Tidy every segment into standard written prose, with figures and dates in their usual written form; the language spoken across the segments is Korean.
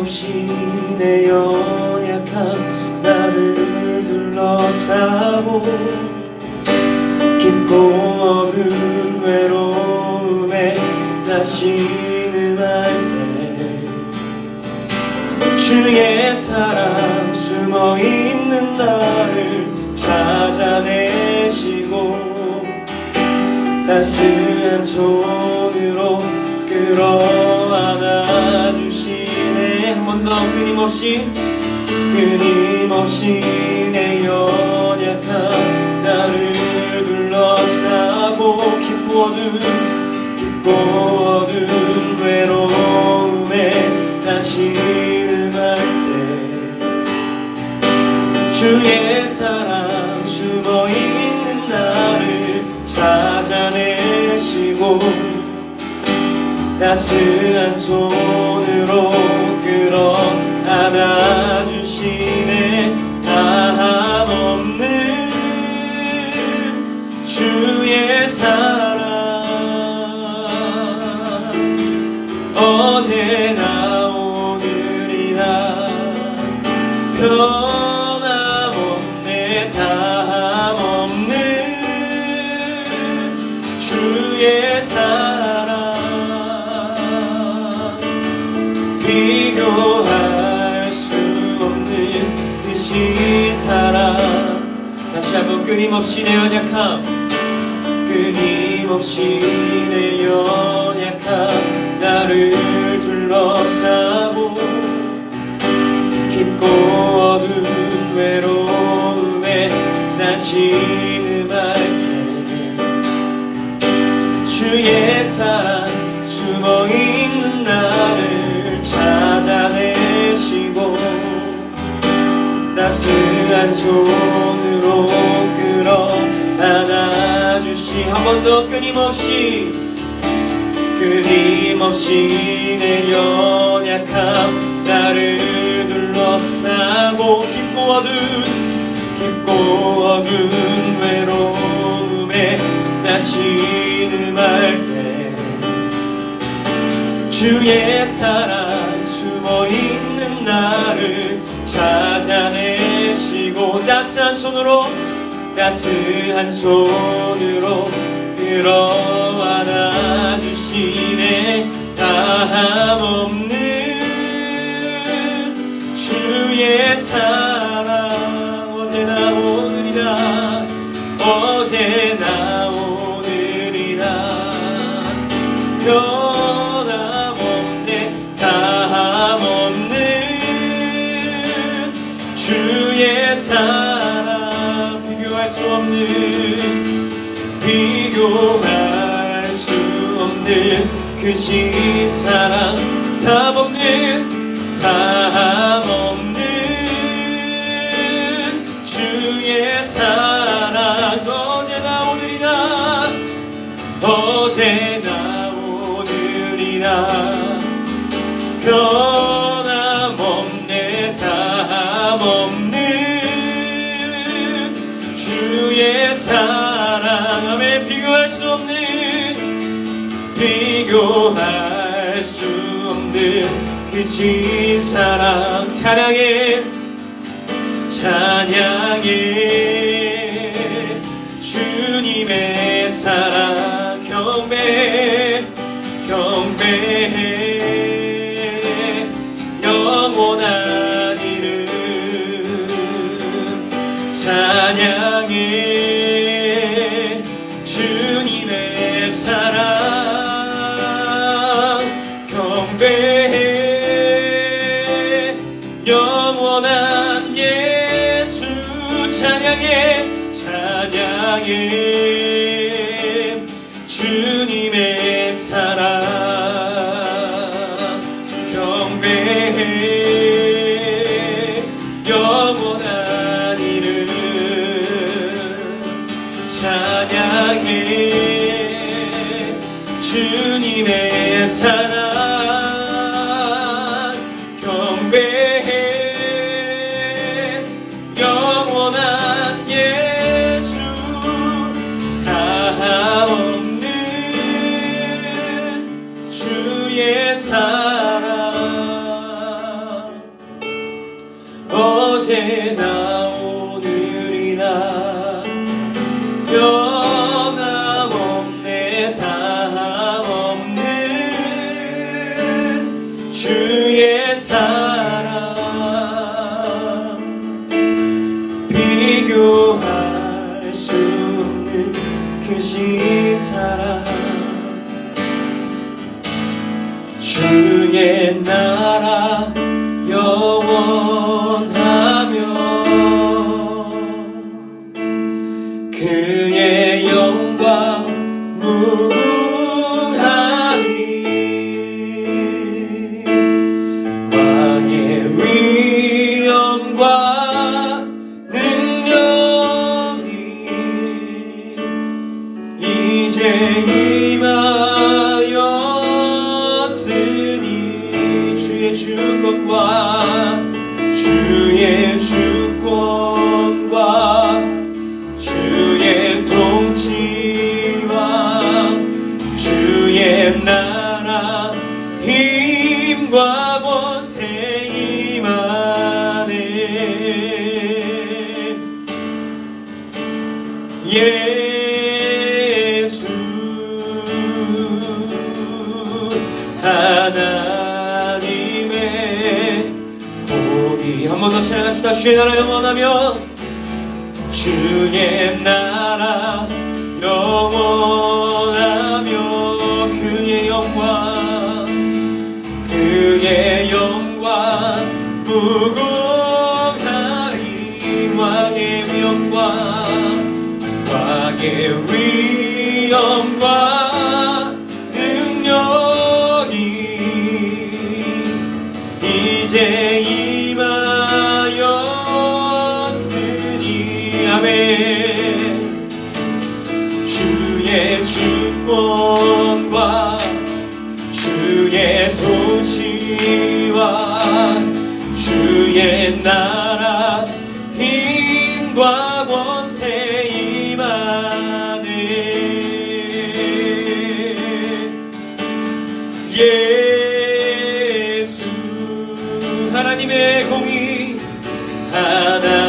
끊임없이 내 연약한 나를 둘러싸고 깊고 어두운 외로움에 다시 신음할 때 주의 사랑 숨어있는 나를 찾아내시고 따스한 손으로 끌어안아 주시네. 한 번 더 끊임없이 내 연약한 나를 둘러싸고 깊고 어두운 외로움에 다시 신음할 때 주의 사랑 숨어있는 나를 찾아내시고 따스한 손으로 끌어안아 주시네. 다함없는 주의 사랑 어제나 오늘이나 변함없네. 다함없는 주의 사랑 비교할 수 없는 그 신사랑. 다시 한번 끊임없이 내 연약함 끊임없이 내 연약함 나를 둘러싸고 깊고 어두운 외로움에 나 신음할 때 주의 사랑 숨어있는 나를 찾아내시고 따스한 손으로 끌어안아 주시. 한 번 더 끊임없이 내 연약함 나를 둘러싸고 깊고 어두운 외로움에 나 신음할 때 주의 사랑 숨어있는 나를 찾아내시고 따스한 손으로 끌어안아 주시네. 다함없는 주의 사랑 어제나 오늘이나 변함없네. 다함없는 주의 사랑 비교할 수 없는 그 신사랑 다함없는 주의 사랑 어제나 오늘이나 변함없네. 다함없는 주의 사랑 아멘. 비교할 수 없는 그 신사랑 찬양해 주님의 사랑 경배해 영원한 이름 찬양해 주님의 사랑 경배해 영원한 예수 찬양해 주님의 사랑 경배해 영원한 이름 찬양해 주님의 사랑 경배해 영원한 예수 다함없는 주의 사랑 크신 사랑 주의 나라 영원하며 그의 영광 무궁하리 왕의 위엄과 능력이 이제 임하였으니 주의 주권과 주의 주권과 주의 통치와 주의 나라 힘과 권세 임하네 예수 하나님의 공의 한 번 더 찬양합시다. 주의 나라 영원하며 주의 나라 영원하며 그의 영광 무궁하리 왕의 위엄과 능력이 이제 임하였으니 아멘 주의 주권과 주의 통치와 주의 나라 힘과 권세 임하네 예수 하나님의 공의 하나님의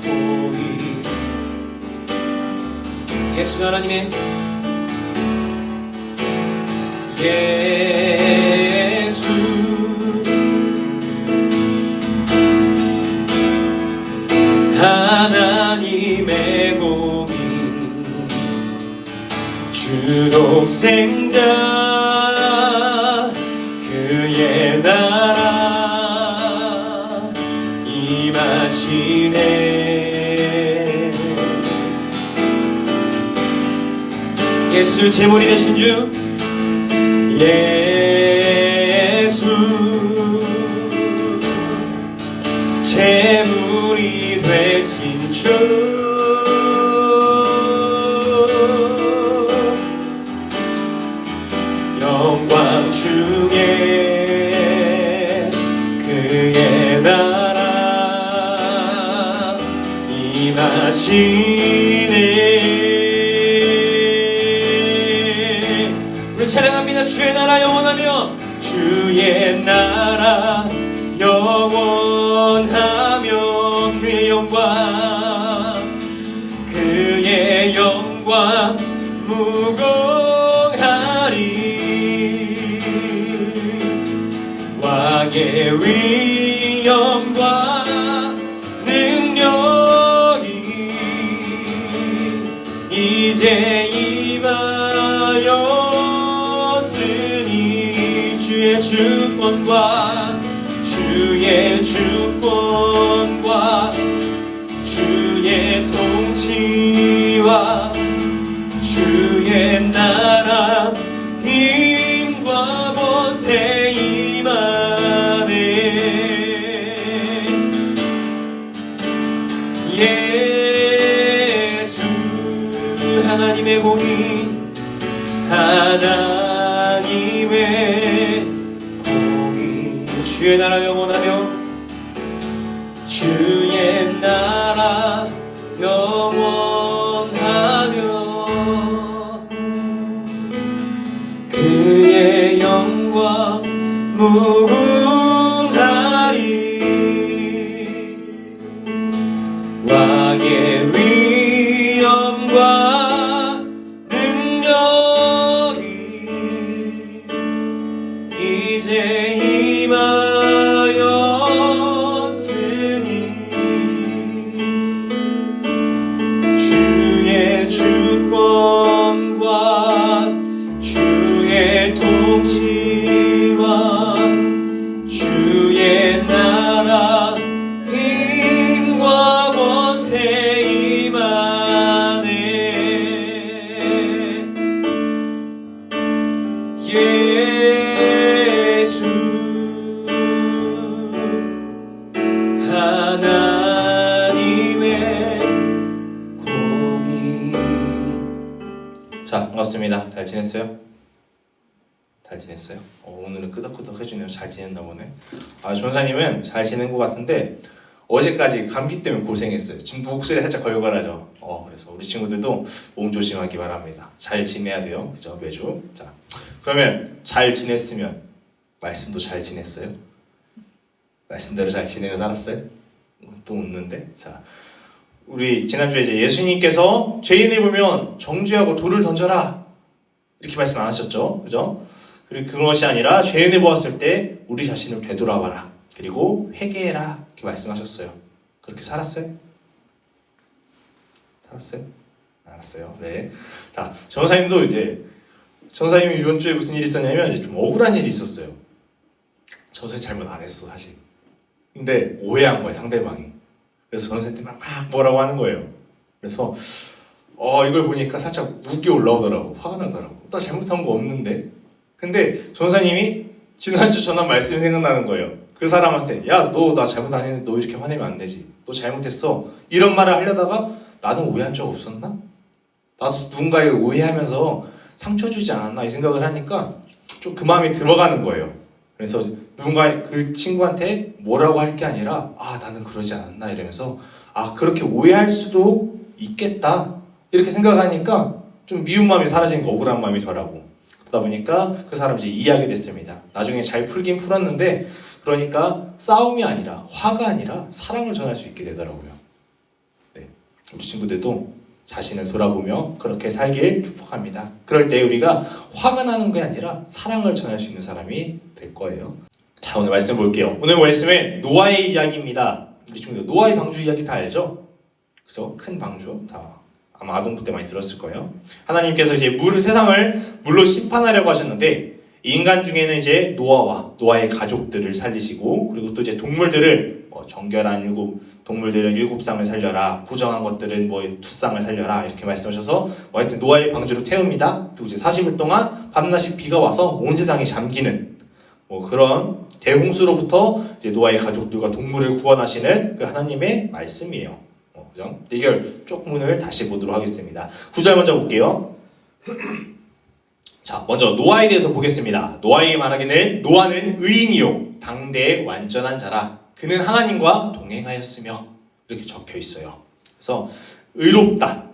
공의 예수 하나님의 예수 하나님의 공의 주독생자 그의 나라 임하시네 예수 제물이 되신 주 예수 제물이 되신 주 영광 중에 그의 나라 임하시네 우리 찬양합니다. 주의 나라 영원하며 주의 나라 영원하며 그의 영광 무궁하리 왕의 위엄과 능력이 이제 임하였으니 주의 주권과 주의 주권과 주의 통치와 주의 나라 힘과 권세 임하네 예수 하나님의 공의 하나님의 공의 주의 나라 영원하며 주의 나라 영원하며 그의 영광 무궁하리 왕의 위엄과 능력이 이제 임하였으니 자, 반갑습니다. 잘 지냈어요? 잘 지냈어요? 오늘은 끄덕끄덕 해주네요. 잘 지냈나 보네. 전사님은 잘 지낸 것 같은데 어제까지 감기 때문에 고생했어요. 지금 목소리 살짝 걸걸하죠. 그래서 우리 친구들도 몸 조심하기 바랍니다. 잘 지내야 돼요. 그죠? 매주. 자, 그러면 잘 지냈으면 말씀도 잘 지냈어요? 말씀대로 잘 지내며 살았어요? 또 웃는데? 자, 우리 지난주에 이제 예수님께서 죄인을 보면 정죄하고 돌을 던져라 이렇게 말씀 안 하셨죠? 그죠? 그리고 그것이 아니라 죄인을 보았을 때 우리 자신을 되돌아봐라. 그리고 회개해라 이렇게 말씀하셨어요. 그렇게 살았어요? 살았어요? 알았어요. 네. 자, 전사님도 이제 전사님이 이번 주에 무슨 일이 있었냐면 좀 억울한 일이 있었어요. 전사님 잘못 안 했어 사실. 근데 오해한 거예요 상대방이. 그래서 전사님한테 막 뭐라고 하는 거예요. 그래서 이걸 보니까 살짝 웃겨 올라오더라고. 화가 나더라고. 나 잘못한 거 없는데. 근데 전사님이 지난주 전한 말씀이 생각나는 거예요. 그 사람한테 야, 너 나 잘못 안 했는데 너 이렇게 화내면 안 되지. 너 잘못했어. 이런 말을 하려다가 나는 오해한 적 없었나? 나도 누군가에게 오해하면서 상처 주지 않았나? 이 생각을 하니까 좀 그 마음이 들어가는 거예요. 그래서 누군가 그 친구한테 뭐라고 할 게 아니라 나는 그러지 않았나 이러면서 그렇게 오해할 수도 있겠다 이렇게 생각하니까 좀 미운 마음이 사라지는 거 억울한 마음이 덜하고 그러다 보니까 그 사람 이제 이해하게 됐습니다. 나중에 잘 풀긴 풀었는데 그러니까 싸움이 아니라 화가 아니라 사랑을 전할 수 있게 되더라고요. 네, 우리 친구들도 자신을 돌아보며 그렇게 살길 축복합니다. 그럴 때 우리가 화가 나는 게 아니라 사랑을 전할 수 있는 사람이 될 거예요. 자, 오늘 말씀 볼게요. 오늘 말씀은 노아의 이야기입니다. 우리 친구들 노아의 방주 이야기 다 알죠? 그래서 큰 방주 다 아마 아동부 때 많이 들었을 거예요. 하나님께서 이제 세상을 물로 심판하려고 하셨는데 인간 중에는 이제 노아와 노아의 가족들을 살리시고 그리고 또 이제 동물들을 정결한 동물들은 7쌍을 살려라, 부정한 것들은 2쌍을 살려라 이렇게 말씀하셔서 하여튼 노아의 방주로 태웁니다. 그리고 이제 40일 동안 밤낮이 비가 와서 온 세상이 잠기는 그런 대홍수로부터 이제 노아의 가족들과 동물을 구원하시는 그 하나님의 말씀이에요. 그죠? 이걸 조금을 다시 보도록 하겠습니다. 9절 먼저 볼게요. 자, 먼저 노아에 대해서 보겠습니다. 노아에게 말하기는 노아는 의인이요 당대의 완전한 자라. 그는 하나님과 동행하였으며 이렇게 적혀 있어요. 그래서 의롭다.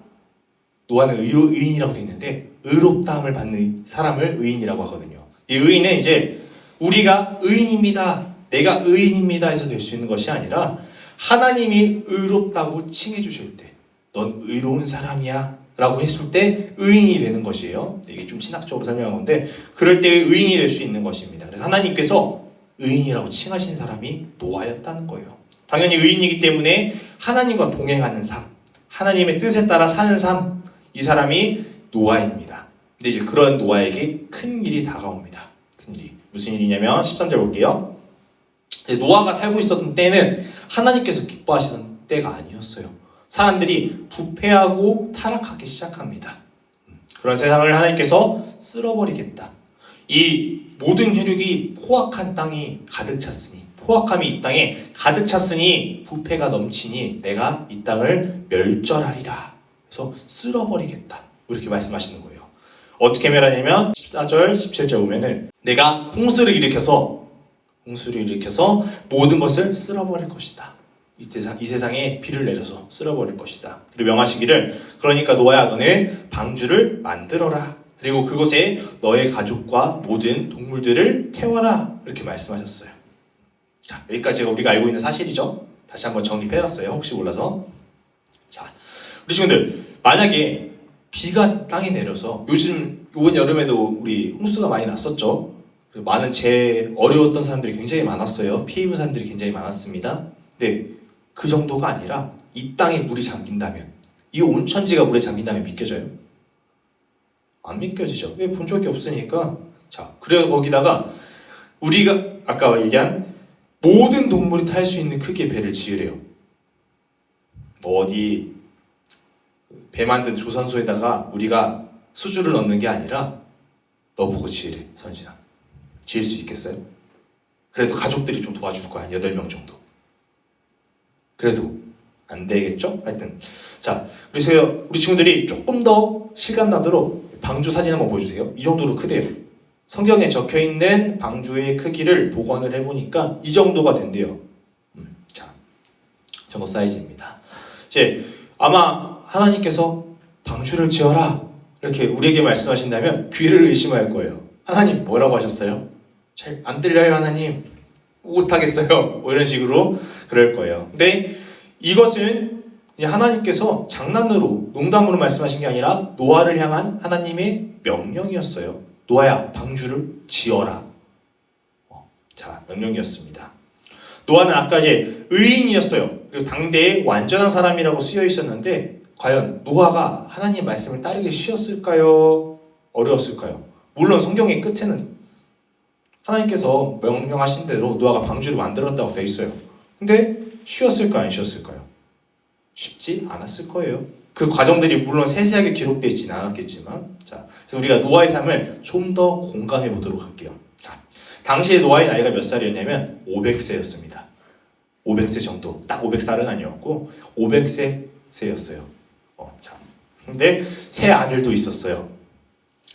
노아는 의인이라고 되어 있는데 의롭다함을 받는 사람을 의인이라고 하거든요. 이 의인은 이제 우리가 의인입니다. 내가 의인입니다 해서 될 수 있는 것이 아니라 하나님이 의롭다고 칭해 주실 때 넌 의로운 사람이야 라고 했을 때 의인이 되는 것이에요. 이게 좀 신학적으로 설명한 건데 그럴 때 의인이 될 수 있는 것입니다. 그래서 하나님께서 의인이라고 칭하신 사람이 노아였다는 거예요. 당연히 의인이기 때문에 하나님과 동행하는 삶, 하나님의 뜻에 따라 사는 삶, 이 사람이 노아입니다. 근데 이제 그런 노아에게 큰 일이 다가옵니다. 큰 일이. 무슨 일이냐면 13절 볼게요. 노아가 살고 있었던 때는 하나님께서 기뻐하시던 때가 아니었어요. 사람들이 부패하고 타락하기 시작합니다. 그런 세상을 하나님께서 쓸어버리겠다. 이 모든 혈육이 포악한 땅이 가득 찼으니, 포악함이 이 땅에 가득 찼으니 부패가 넘치니 내가 이 땅을 멸절하리라. 그래서 쓸어버리겠다. 이렇게 말씀하시는 거예요. 어떻게 멸하냐면 14절, 17절 보면은 내가 홍수를 일으켜서 모든 것을 쓸어버릴 것이다. 이 세상에 비를 내려서 쓸어버릴 것이다. 그리고 명하시기를 그러니까 노아야 너는 방주를 만들어라. 그리고 그곳에 너의 가족과 모든 동물들을 태워라. 이렇게 말씀하셨어요. 자, 여기까지가 우리가 알고 있는 사실이죠. 다시 한번 정립해봤어요. 혹시 몰라서. 자, 우리 친구들 만약에 비가 땅에 내려서 이번 여름에도 우리 홍수가 많이 났었죠. 많은 어려웠던 사람들이 굉장히 많았어요. 피해 입은 사람들이 굉장히 많았습니다. 근데 그 정도가 아니라 이 땅에 물이 잠긴다면, 이 온천지가 물에 잠긴다면 믿겨져요? 안 믿겨지죠. 왜? 본 적이 없으니까. 자, 그래서 거기다가 우리가 아까 얘기한 모든 동물이 탈 수 있는 크기의 배를 지으래요. 어디 배 만든 조선소에다가 우리가 수주를 넣는 게 아니라 너 보고 지으래. 선진아, 지을 수 있겠어요? 그래도 가족들이 좀 도와줄 거야. 8명 정도. 그래도 안 되겠죠? 하여튼 자, 우리 친구들이 조금 더 실감 나도록 방주 사진 한번 보여주세요. 이 정도로 크대요. 성경에 적혀있는 방주의 크기를 복원을 해보니까 이 정도가 된대요. 자, 저거 사이즈입니다. 이제 아마 하나님께서 방주를 지어라 이렇게 우리에게 말씀하신다면 귀를 의심할 거예요. 하나님 뭐라고 하셨어요? 잘 안 들려요 하나님? 못하겠어요. 뭐 이런 식으로 그럴 거예요. 근데 이것은 하나님께서 장난으로 농담으로 말씀하신 게 아니라 노아를 향한 하나님의 명령이었어요. 노아야 방주를 지어라. 자, 명령이었습니다. 노아는 아까 이제 의인이었어요. 그리고 당대의 완전한 사람이라고 쓰여 있었는데 과연 노아가 하나님 말씀을 따르기 쉬웠을까요? 어려웠을까요? 물론 성경의 끝에는 하나님께서 명령하신 대로 노아가 방주를 만들었다고 되어 있어요. 근데 쉬웠을까요? 안 쉬웠을까요? 쉽지 않았을 거예요. 그 과정들이 물론 세세하게 기록되어 있지는 않았겠지만, 자, 그래서 우리가 노아의 삶을 좀 더 공감해 보도록 할게요. 자, 당시에 노아의 나이가 몇 살이었냐면 500세였습니다. 500세 정도, 딱 500살은 아니었고 500세였어요. 자, 근데 세 아들도 있었어요.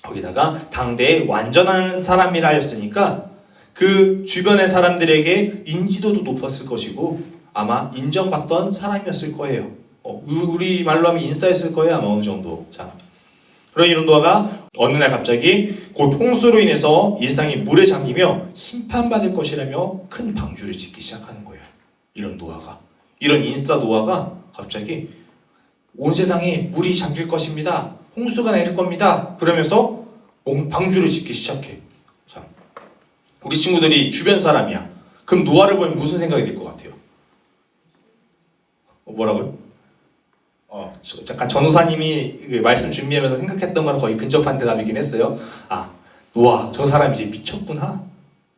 거기다가 당대의 완전한 사람이라 하였으니까 그 주변의 사람들에게 인지도도 높았을 것이고 아마 인정받던 사람이었을 거예요. 우리 말로 하면 인싸였을 거예요. 아마 어느 정도. 자, 그런 이런 노아가 어느 날 갑자기 곧 홍수로 인해서 이 세상이 물에 잠기며 심판받을 것이라며 큰 방주를 짓기 시작하는 거예요. 이런 노아가. 이런 인싸 노아가 갑자기 온 세상에 물이 잠길 것입니다. 홍수가 내릴 겁니다. 그러면서 방주를 짓기 시작해. 자, 우리 친구들이 주변 사람이야. 그럼 노아를 보면 무슨 생각이 들 것 같아요? 뭐라고요? 잠깐 전우사님이 말씀 준비하면서 생각했던 거랑 거의 근접한 대답이긴 했어요. 아, 노아, 저 사람 이제 미쳤구나.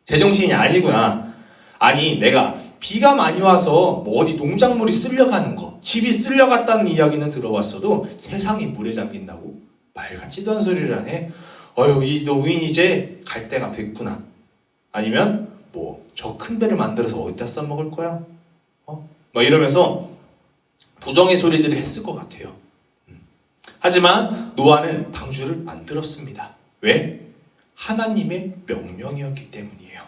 제정신이 아니구나. 아니, 내가 비가 많이 와서 뭐 어디 농작물이 쓸려가는 거, 집이 쓸려갔다는 이야기는 들어봤어도 세상이 물에 잠긴다고? 말 같지도 않은 소리를 하네. 이 노인 이제 갈 때가 됐구나. 아니면 뭐 저 큰 배를 만들어서 어디다 써먹을 거야? 막 이러면서 부정의 소리들을 했을 것 같아요. 하지만 노아는 방주를 만들었습니다. 왜? 하나님의 명령이었기 때문이에요.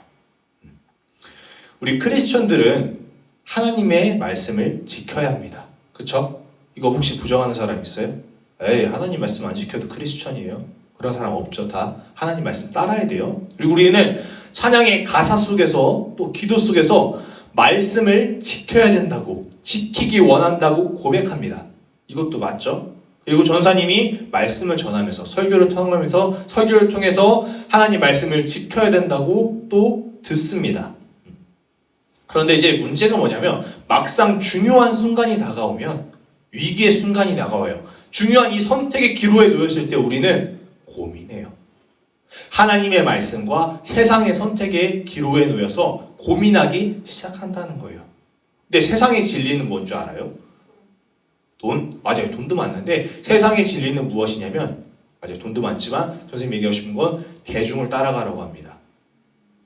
우리 크리스천들은 하나님의 말씀을 지켜야 합니다. 그쵸? 이거 혹시 부정하는 사람 있어요? 에이, 하나님 말씀 안 지켜도 크리스천이에요. 그런 사람 없죠. 다 하나님 말씀 따라야 돼요. 그리고 우리는 찬양의 가사 속에서 또 기도 속에서 말씀을 지켜야 된다고, 지키기 원한다고 고백합니다. 이것도 맞죠? 그리고 전사님이 말씀을 전하면서 설교를 통해서 하나님 말씀을 지켜야 된다고 또 듣습니다. 그런데 이제 문제가 뭐냐면 막상 중요한 순간이 다가오면 위기의 순간이 다가와요. 중요한 이 선택의 기로에 놓였을 때 우리는 고민해요. 하나님의 말씀과 세상의 선택의 기로에 놓여서 고민하기 시작한다는 거예요. 근데 세상의 진리는 뭔 줄 알아요? 돈? 맞아요. 돈도 많는데 세상의 진리는 무엇이냐면, 맞아요. 돈도 많지만 선생님이 얘기하고 싶은 건 대중을 따라가라고 합니다.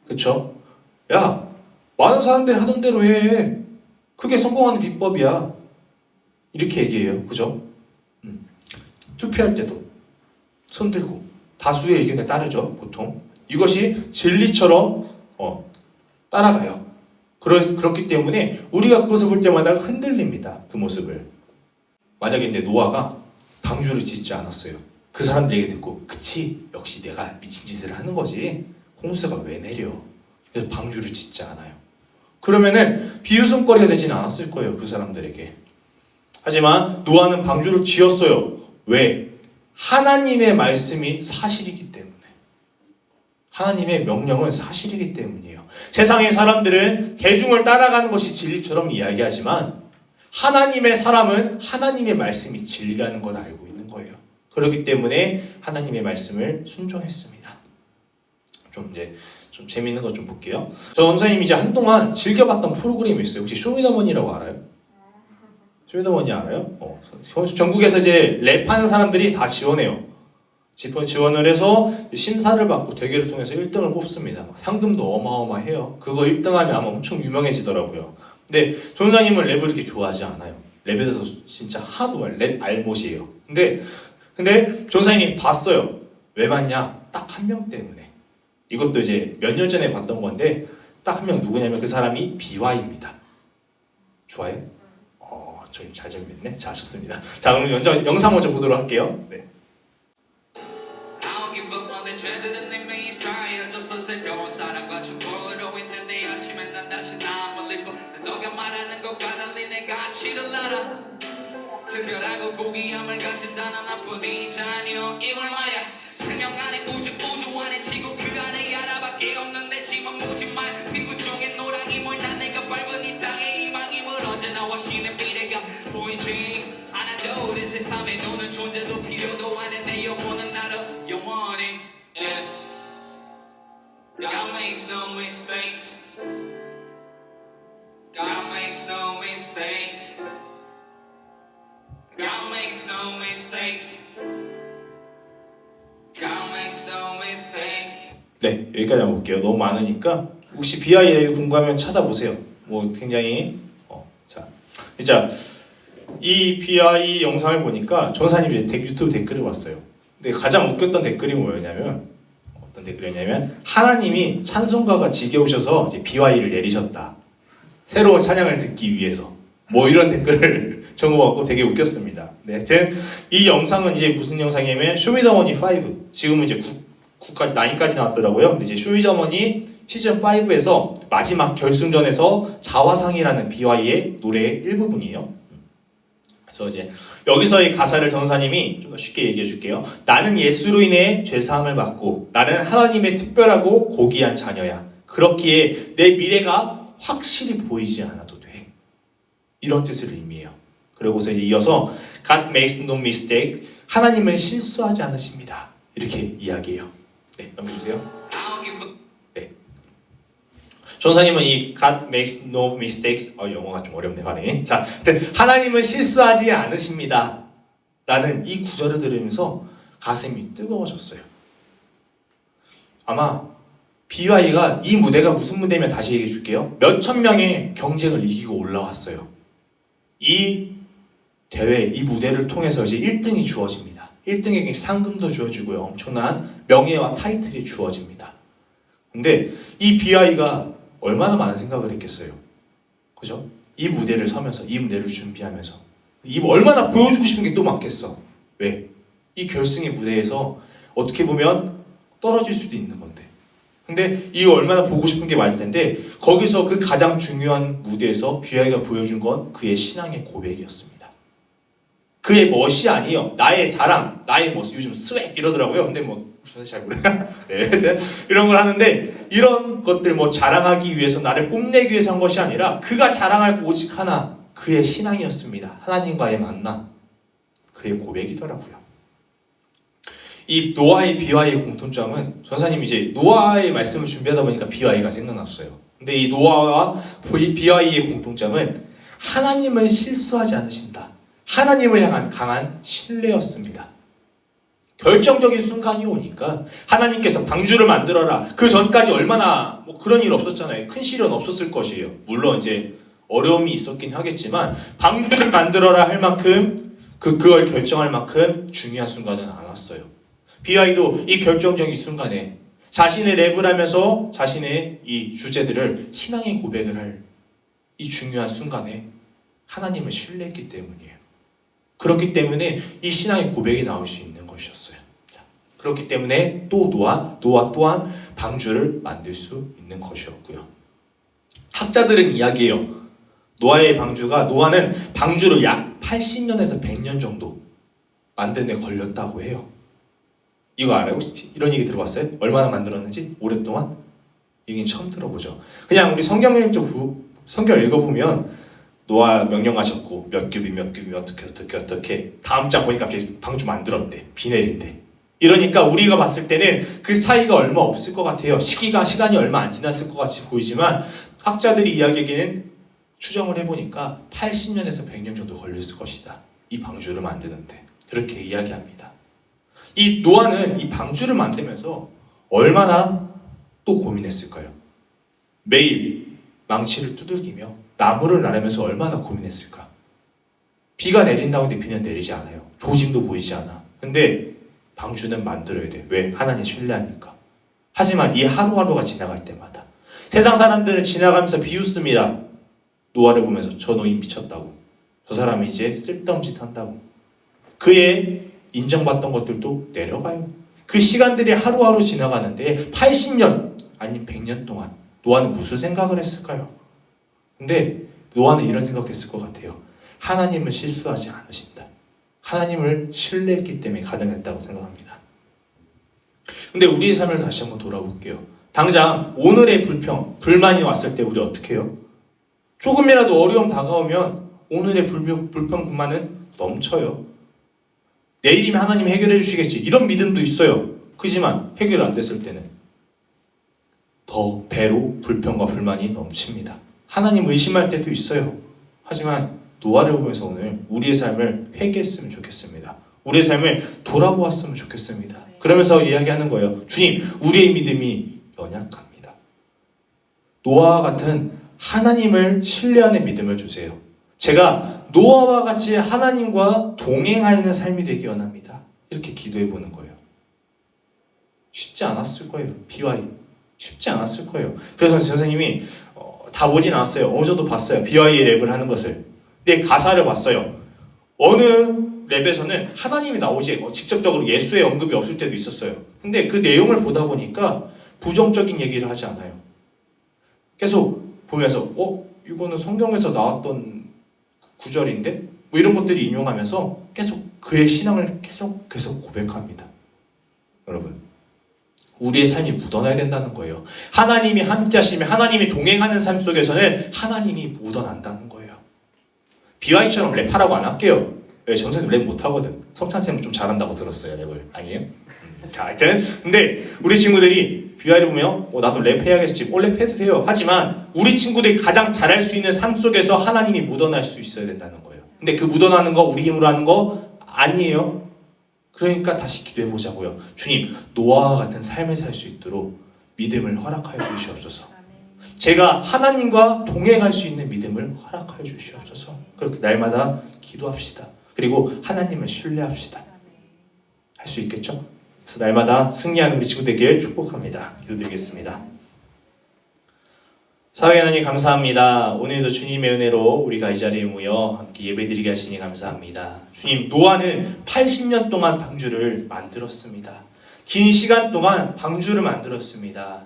그쵸? 야, 많은 사람들이 하던 대로 해. 그게 성공하는 비법이야. 이렇게 얘기해요. 그죠? 투표할 때도 손 들고 다수의 의견에 따르죠. 보통 이것이 진리처럼 따라가요. 그렇기 때문에 우리가 그것을 볼 때마다 흔들립니다. 그 모습을. 만약에 근데 노아가 방주를 짓지 않았어요. 그 사람들 얘기 듣고 그치? 역시 내가 미친 짓을 하는 거지. 홍수가 왜 내려? 그래서 방주를 짓지 않아요. 그러면은 비웃음거리가 되지는 않았을 거예요. 그 사람들에게. 하지만 노아는 방주를 지었어요. 왜? 하나님의 말씀이 사실이기 때문에. 하나님의 명령은 사실이기 때문이에요. 세상의 사람들은 대중을 따라가는 것이 진리처럼 이야기하지만 하나님의 사람은 하나님의 말씀이 진리라는 걸 알고 있는 거예요. 그렇기 때문에 하나님의 말씀을 순종했습니다. 좀 재미있는 것 좀 볼게요. 저 원사님이 이제 한동안 즐겨봤던 프로그램이 있어요. 혹시 쇼미더머니라고 알아요? 쇼미더머니 알아요? 전국에서 이제 랩하는 사람들이 다 지원해요. 지원을 해서 심사를 받고 대결을 통해서 1등을 뽑습니다. 상금도 어마어마해요. 그거 1등하면 아마 엄청 유명해지더라고요. 근데 전사님은 랩을 그렇게 좋아하지 않아요. 랩에 대해서 진짜 하도 랩 알못이에요. 근데 전사님이 봤어요. 왜 봤냐? 딱 한 명 때문에. 이것도 이제 몇 년 전에 봤던 건데 딱 한 명 누구냐면 그 사람이 BY입니다. 좋아요? 좀 잘 정리했네. 잘하셨습니다. 자, 그럼 영상 먼저 보도록 할게요. 네. 새로운 사랑과 축복으로 있는데 아침엔 난 다시 나만 리고 너가 말하는 것과 달리 내 가치를 알아. 특별하고 고귀함을 가진다는 나뿐이지 아니여 이걸 말야. 생명 안에 우주 안에 지구 그 안에 하나밖에 없는데 지만 무지말 피구 중에 노랑이물 난 내가 밟은 이 땅의 희망임을 언제나 와시는 미래가 보이지 않아도 우리 제3의 노는 존재도 필요도 않은 내 영혼은 나로 영원히 God makes no mistakes. God makes no mistakes. God makes no mistakes. God makes no mistakes. 네, 여기까지 한번 볼게요. 너무 많으니까 혹시 BI에 궁금하면 찾아보세요. 뭐 굉장히 자, 진짜 이 BI 영상을 보니까 전사님이 유튜브 댓글을 봤어요. 근데 가장 웃겼던 댓글이 뭐였냐면 어떤 댓글이냐면 하나님이 찬송가가 지겨우셔서 이제 BY를 내리셨다. 새로운 찬양을 듣기 위해서. 뭐 이런 댓글을 적어갖고 되게 웃겼습니다. 네, 하여튼 이 영상은 이제 무슨 영상이냐면 쇼미더머니 5. 지금은 이제 9까지 나왔더라고요. 근데 이제 쇼미더머니 시즌 5에서 마지막 결승전에서 자화상이라는 BY의 노래의 일부분이에요. 그래서 이제 여기서의 가사를 전사님이 좀 더 쉽게 얘기해 줄게요. 나는 예수로 인해 죄사함을 받고 나는 하나님의 특별하고 고귀한 자녀야. 그렇기에 내 미래가 확실히 보이지 않아도 돼. 이런 뜻을 의미해요. 그리고서 이제 이어서 God makes no mistake. 하나님은 실수하지 않으십니다. 이렇게 이야기해요. 네, 넘겨주세요. 네. 전사님은 이 God makes no mistakes. 영어가 좀 어렵네 발음이. 자, 하나님은 실수하지 않으십니다. 라는 이 구절을 들으면서 가슴이 뜨거워졌어요. 아마 BY가 이 무대가 무슨 무대면 다시 얘기해 줄게요. 몇천 명의 경쟁을 이기고 올라왔어요. 이 대회, 이 무대를 통해서 이제 1등이 주어집니다. 1등에게 상금도 주어지고요. 엄청난 명예와 타이틀이 주어집니다. 근데 이 BY가 얼마나 많은 생각을 했겠어요. 그죠? 이 무대를 서면서, 이 무대를 준비하면서 얼마나 보여주고 싶은 게 또 많겠어. 왜? 이 결승의 무대에서 어떻게 보면 떨어질 수도 있는 건데. 근데 이 얼마나 보고 싶은 게 많을 텐데 거기서 그 가장 중요한 무대에서 BY가 보여준 건 그의 신앙의 고백이었습니다. 그의 멋이 아니에요. 나의 자랑, 나의 멋. 요즘 스웩 이러더라고요. 근데 뭐 잘 모르겠어요. 네, 이런 걸 하는데 이런 것들 뭐 자랑하기 위해서 나를 뽐내기 위해서 한 것이 아니라 그가 자랑할 오직 하나, 그의 신앙이었습니다. 하나님과의 만남, 그의 고백이더라고요. 이 노아의 BY의 공통점은 전사님이 이제 노아의 말씀을 준비하다 보니까 BY가 생각났어요. 근데 이 노아와 BY의 공통점은 하나님은 실수하지 않으신다. 하나님을 향한 강한 신뢰였습니다. 결정적인 순간이 오니까 하나님께서 방주를 만들어라. 그 전까지 얼마나 뭐 그런 일 없었잖아요. 큰 시련 없었을 것이에요. 물론 이제 어려움이 있었긴 하겠지만 방주를 만들어라 할 만큼 그걸 결정할 만큼 중요한 순간은 안 왔어요. BY도 이 결정적인 순간에 자신의 랩을 하면서 자신의 이 주제들을 신앙의 고백을 할 이 중요한 순간에 하나님을 신뢰했기 때문이에요. 그렇기 때문에 이 신앙의 고백이 나올 수 있는 것이었어요. 그렇기 때문에 또 노아 또한 방주를 만들 수 있는 것이었고요. 학자들은 이야기해요. 노아는 방주를 약 80년에서 100년 정도 만드는 데 걸렸다고 해요. 이거 알아요? 이런 얘기 들어봤어요? 얼마나 만들었는지? 오랫동안? 얘기는 처음 들어보죠. 그냥 우리 성경 읽어보면 노아 명령하셨고 몇 규비 어떻게 다음 장 보니까 갑자기 방주 만들었대. 비 내린대. 이러니까 우리가 봤을 때는 그 사이가 얼마 없을 것 같아요. 시간이 얼마 안 지났을 것 같이 보이지만 학자들이 이야기하기는 추정을 해보니까 80년에서 100년 정도 걸렸을 것이다. 이 방주를 만드는데. 그렇게 이야기합니다. 이 노아는 이 방주를 만들면서 얼마나 또 고민했을까요? 매일 망치를 두들기며 나무를 나르면서 얼마나 고민했을까? 비가 내린다고 했는데 비는 내리지 않아요. 조짐도 보이지 않아. 근데 방주는 만들어야 돼. 왜? 하나님 신뢰하니까. 하지만 이 하루하루가 지나갈 때마다 세상 사람들은 지나가면서 비웃습니다. 노아를 보면서 저 노인 미쳤다고. 저 사람이 이제 쓸데없는 짓 한다고. 그의 인정받던 것들도 내려가요. 그 시간들이 하루하루 지나가는데 80년 아니 100년 동안 노아는 무슨 생각을 했을까요? 근데 노아는 이런 생각했을 것 같아요. 하나님은 실수하지 않으신다. 하나님을 신뢰했기 때문에 가능했다고 생각합니다. 근데 우리의 삶을 다시 한번 돌아볼게요. 당장 오늘의 불만이 왔을 때 우리 어떻게 해요? 조금이라도 어려움 다가오면 오늘의 불평만은 넘쳐요. 내일이면 하나님 해결해 주시겠지. 이런 믿음도 있어요. 그지만 해결 안 됐을 때는 더 배로 불평과 불만이 넘칩니다. 하나님 의심할 때도 있어요. 하지만 노아를 보면서 오늘 우리의 삶을 회개했으면 좋겠습니다. 우리의 삶을 돌아보았으면 좋겠습니다. 그러면서 이야기하는 거예요. 주님, 우리의 믿음이 연약합니다. 노아와 같은 하나님을 신뢰하는 믿음을 주세요. 제가 노아와 같이 하나님과 동행하는 삶이 되기 원합니다. 이렇게 기도해 보는 거예요. 쉽지 않았을 거예요. BY 쉽지 않았을 거예요. 그래서 선생님이 다 보진 않았어요. 어느 정도 봤어요. BY의 랩을 하는 것을. 근데 가사를 봤어요. 어느 랩에서는 하나님이 나오지 직접적으로 예수의 언급이 없을 때도 있었어요. 근데 그 내용을 보다 보니까 부정적인 얘기를 하지 않아요. 계속 보면서 이거는 성경에서 나왔던 구절인데? 뭐 이런 것들이 인용하면서 계속 그의 신앙을 계속 고백합니다. 여러분, 우리의 삶이 묻어나야 된다는 거예요. 하나님이 함께 하시며 하나님이 동행하는 삶 속에서는 하나님이 묻어난다는 거예요. BY처럼 랩하라고 안 할게요. 왜? 정선생 랩 못하거든. 성찬쌤은 좀 잘한다고 들었어요. 랩을. 아니에요? 자, 하여튼 근데 우리 친구들이 BY를 보면 나도 랩해야겠지. 랩해도 돼요. 하지만 우리 친구들이 가장 잘할 수 있는 삶 속에서 하나님이 묻어날 수 있어야 된다는 거예요. 근데 그 묻어나는 거 우리 힘으로 하는 거 아니에요. 그러니까 다시 기도해보자고요. 주님, 노아와 같은 삶을 살 수 있도록 믿음을 허락하여 주시옵소서. 제가 하나님과 동행할 수 있는 믿음을 허락하여 주시옵소서. 그렇게 날마다 기도합시다. 그리고 하나님을 신뢰합시다. 할 수 있겠죠? 그래서 날마다 승리하는 우리 친구 되길 축복합니다. 기도드리겠습니다. 사랑의 하나님 감사합니다. 오늘도 주님의 은혜로 우리가 이 자리에 모여 함께 예배드리게 하시니 감사합니다. 주님, 노아는 80년 동안 방주를 만들었습니다. 긴 시간 동안 방주를 만들었습니다.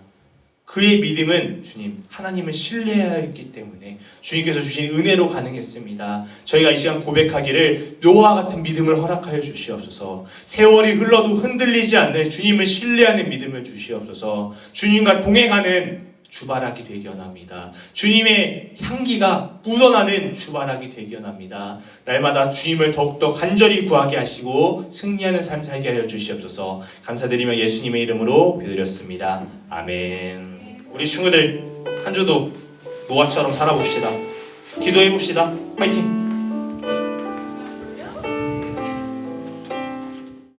그의 믿음은 주님 하나님을 신뢰해야 했기 때문에 주님께서 주신 은혜로 가능했습니다. 저희가 이 시간 고백하기를 노아와 같은 믿음을 허락하여 주시옵소서. 세월이 흘러도 흔들리지 않는 주님을 신뢰하는 믿음을 주시옵소서. 주님과 동행하는 주바라기 되기 원합니다. 주님의 향기가 묻어나는 주바라기 되기 원합니다. 날마다 주님을 더욱더 간절히 구하게 하시고 승리하는 삶 살게 하여 주시옵소서. 감사드리며 예수님의 이름으로 기도드렸습니다. 아멘. 우리 친구들 한 주도 노아처럼 살아봅시다. 기도해봅시다. 파이팅!